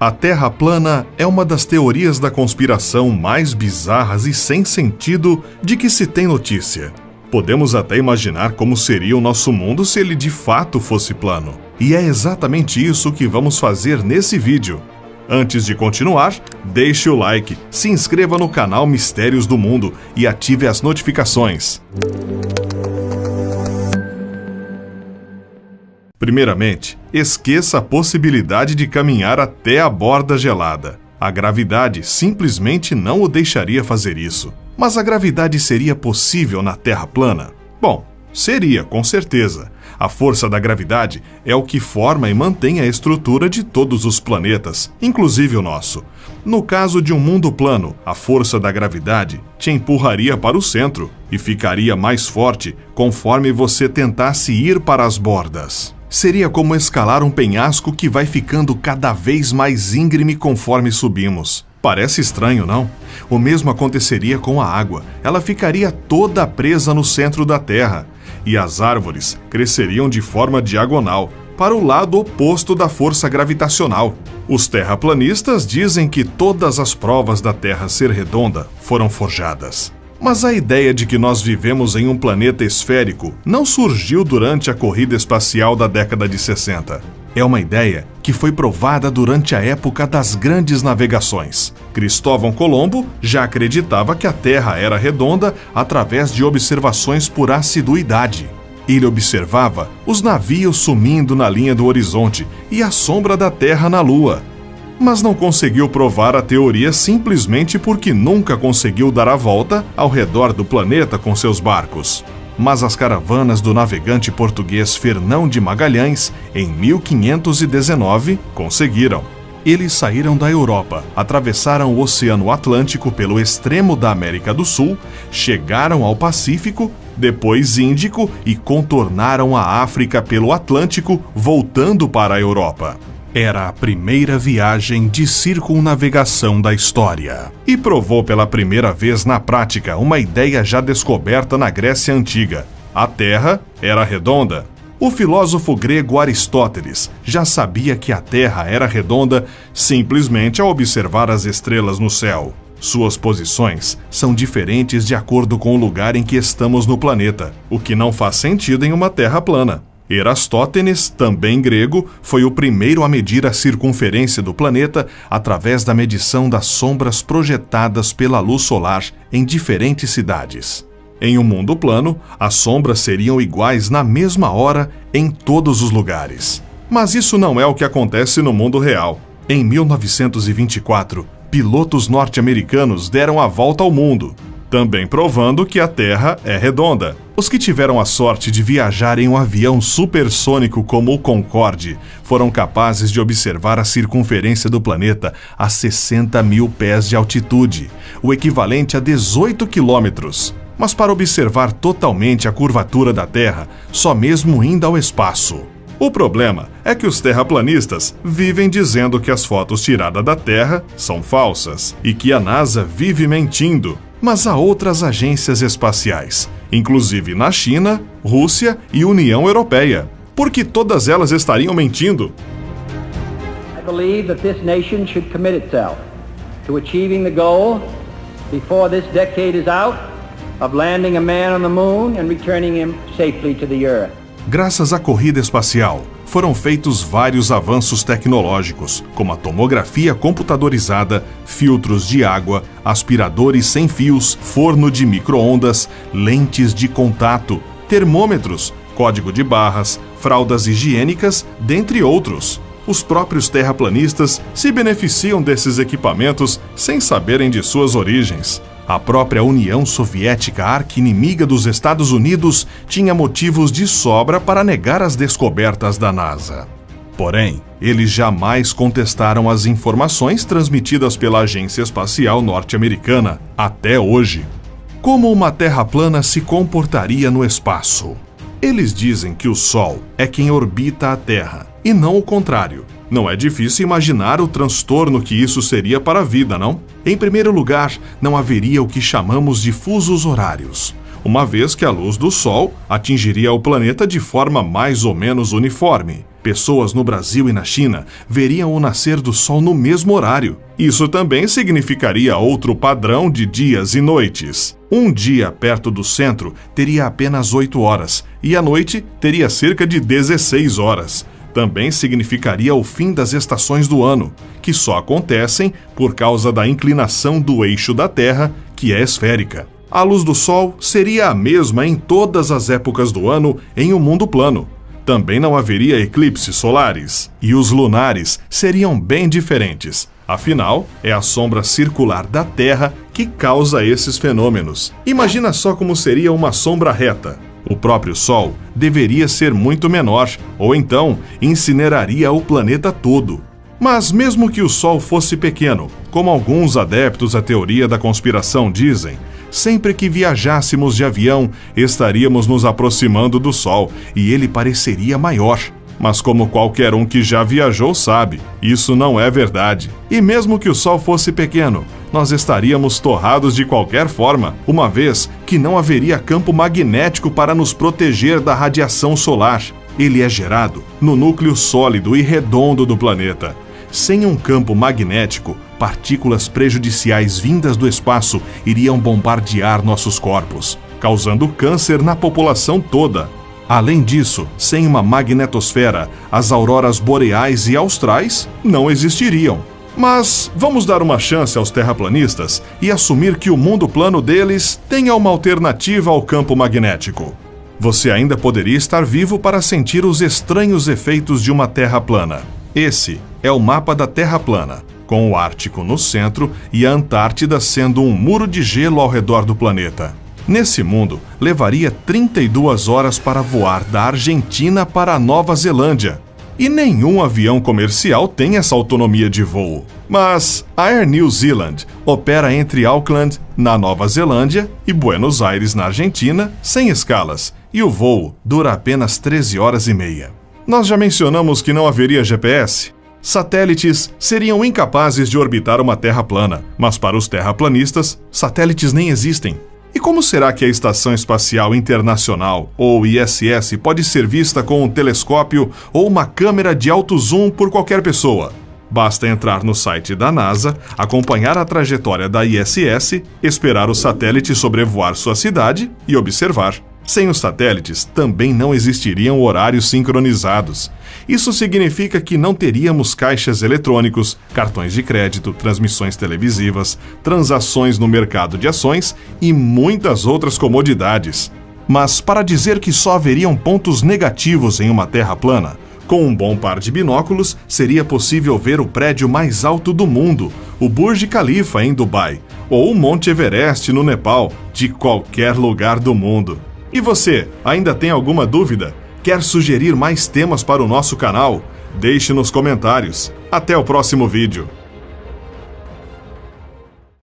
A Terra plana é uma das teorias da conspiração mais bizarras e sem sentido de que se tem notícia. Podemos até imaginar como seria o nosso mundo se ele de fato fosse plano. E é exatamente isso que vamos fazer nesse vídeo. Antes de continuar, deixe o like, se inscreva no canal Mistérios do Mundo e ative as notificações. Primeiramente, esqueça a possibilidade de caminhar até a borda gelada. A gravidade simplesmente não o deixaria fazer isso. Mas a gravidade seria possível na Terra plana? Bom, seria, com certeza. A força da gravidade é o que forma e mantém a estrutura de todos os planetas, inclusive o nosso. No caso de um mundo plano, a força da gravidade te empurraria para o centro e ficaria mais forte conforme você tentasse ir para as bordas. Seria como escalar um penhasco que vai ficando cada vez mais íngreme conforme subimos. Parece estranho, não? O mesmo aconteceria com a água. Ela ficaria toda presa no centro da Terra. E as árvores cresceriam de forma diagonal, para o lado oposto da força gravitacional. Os terraplanistas dizem que todas as provas da Terra ser redonda foram forjadas. Mas a ideia de que nós vivemos em um planeta esférico não surgiu durante a corrida espacial da década de 60. É uma ideia que foi provada durante a época das grandes navegações. Cristóvão Colombo já acreditava que a Terra era redonda através de observações por assiduidade. Ele observava os navios sumindo na linha do horizonte e a sombra da Terra na Lua. Mas não conseguiu provar a teoria simplesmente porque nunca conseguiu dar a volta ao redor do planeta com seus barcos. Mas as caravanas do navegante português Fernão de Magalhães, em 1519, conseguiram. Eles saíram da Europa, atravessaram o Oceano Atlântico pelo extremo da América do Sul, chegaram ao Pacífico, depois Índico e contornaram a África pelo Atlântico, voltando para a Europa. Era a primeira viagem de circunnavegação da história. E provou pela primeira vez na prática uma ideia já descoberta na Grécia Antiga. A Terra era redonda. O filósofo grego Aristóteles já sabia que a Terra era redonda simplesmente ao observar as estrelas no céu. Suas posições são diferentes de acordo com o lugar em que estamos no planeta, o que não faz sentido em uma Terra plana. Erastótenes, também grego, foi o primeiro a medir a circunferência do planeta através da medição das sombras projetadas pela luz solar em diferentes cidades. Em um mundo plano, as sombras seriam iguais na mesma hora em todos os lugares. Mas isso não é o que acontece no mundo real. Em 1924, pilotos norte-americanos deram a volta ao mundo, também provando que a Terra é redonda. Os que tiveram a sorte de viajar em um avião supersônico como o Concorde foram capazes de observar a circunferência do planeta a 60 mil pés de altitude, o equivalente a 18 quilômetros. Mas para observar totalmente a curvatura da Terra, só mesmo indo ao espaço. O problema é que os terraplanistas vivem dizendo que as fotos tiradas da Terra são falsas e que a NASA vive mentindo. Mas há outras agências espaciais, inclusive na China, Rússia e União Europeia. Por que todas elas estariam mentindo? I believe that this nation should commit itself to achieving the goal before this decade is out of landing a man on the moon and returning him safely to the earth. Graças à corrida espacial, foram feitos vários avanços tecnológicos, como a tomografia computadorizada, filtros de água, aspiradores sem fios, forno de micro-ondas, lentes de contato, termômetros, código de barras, fraldas higiênicas, dentre outros. Os próprios terraplanistas se beneficiam desses equipamentos sem saberem de suas origens. A própria União Soviética, arqui-inimiga dos Estados Unidos, tinha motivos de sobra para negar as descobertas da NASA. Porém, eles jamais contestaram as informações transmitidas pela Agência Espacial Norte-Americana, até hoje. Como uma Terra plana se comportaria no espaço? Eles dizem que o Sol é quem orbita a Terra, e não o contrário. Não é difícil imaginar o transtorno que isso seria para a vida, não? Em primeiro lugar, não haveria o que chamamos de fusos horários, uma vez que a luz do Sol atingiria o planeta de forma mais ou menos uniforme. Pessoas no Brasil e na China veriam o nascer do Sol no mesmo horário. Isso também significaria outro padrão de dias e noites. Um dia perto do centro teria apenas 8 horas e a noite teria cerca de 16 horas. Também significaria o fim das estações do ano, que só acontecem por causa da inclinação do eixo da Terra, que é esférica. A luz do Sol seria a mesma em todas as épocas do ano em um mundo plano. Também não haveria eclipses solares, e os lunares seriam bem diferentes. Afinal, é a sombra circular da Terra que causa esses fenômenos. Imagina só como seria uma sombra reta. O próprio Sol deveria ser muito menor, ou então incineraria o planeta todo. Mas mesmo que o Sol fosse pequeno, como alguns adeptos à teoria da conspiração dizem, sempre que viajássemos de avião, estaríamos nos aproximando do Sol e ele pareceria maior. Mas como qualquer um que já viajou sabe, isso não é verdade. E mesmo que o Sol fosse pequeno, nós estaríamos torrados de qualquer forma, uma vez que não haveria campo magnético para nos proteger da radiação solar. Ele é gerado no núcleo sólido e redondo do planeta. Sem um campo magnético, partículas prejudiciais vindas do espaço iriam bombardear nossos corpos, causando câncer na população toda. Além disso, sem uma magnetosfera, as auroras boreais e austrais não existiriam. Mas vamos dar uma chance aos terraplanistas e assumir que o mundo plano deles tenha uma alternativa ao campo magnético. Você ainda poderia estar vivo para sentir os estranhos efeitos de uma Terra plana. Esse é o mapa da Terra plana, com o Ártico no centro e a Antártida sendo um muro de gelo ao redor do planeta. Nesse mundo, levaria 32 horas para voar da Argentina para a Nova Zelândia. E nenhum avião comercial tem essa autonomia de voo. Mas a Air New Zealand opera entre Auckland, na Nova Zelândia, e Buenos Aires, na Argentina, sem escalas, e o voo dura apenas 13 horas e meia. Nós já mencionamos que não haveria GPS. Satélites seriam incapazes de orbitar uma Terra plana, mas para os terraplanistas, satélites nem existem. E como será que a Estação Espacial Internacional, ou ISS, pode ser vista com um telescópio ou uma câmera de alto zoom por qualquer pessoa? Basta entrar no site da NASA, acompanhar a trajetória da ISS, esperar o satélite sobrevoar sua cidade e observar. Sem os satélites, também não existiriam horários sincronizados. Isso significa que não teríamos caixas eletrônicos, cartões de crédito, transmissões televisivas, transações no mercado de ações e muitas outras comodidades. Mas para dizer que só haveriam pontos negativos em uma Terra plana, com um bom par de binóculos, seria possível ver o prédio mais alto do mundo, o Burj Khalifa em Dubai, ou o Monte Everest no Nepal, de qualquer lugar do mundo. E você, ainda tem alguma dúvida? Quer sugerir mais temas para o nosso canal? Deixe nos comentários. Até o próximo vídeo.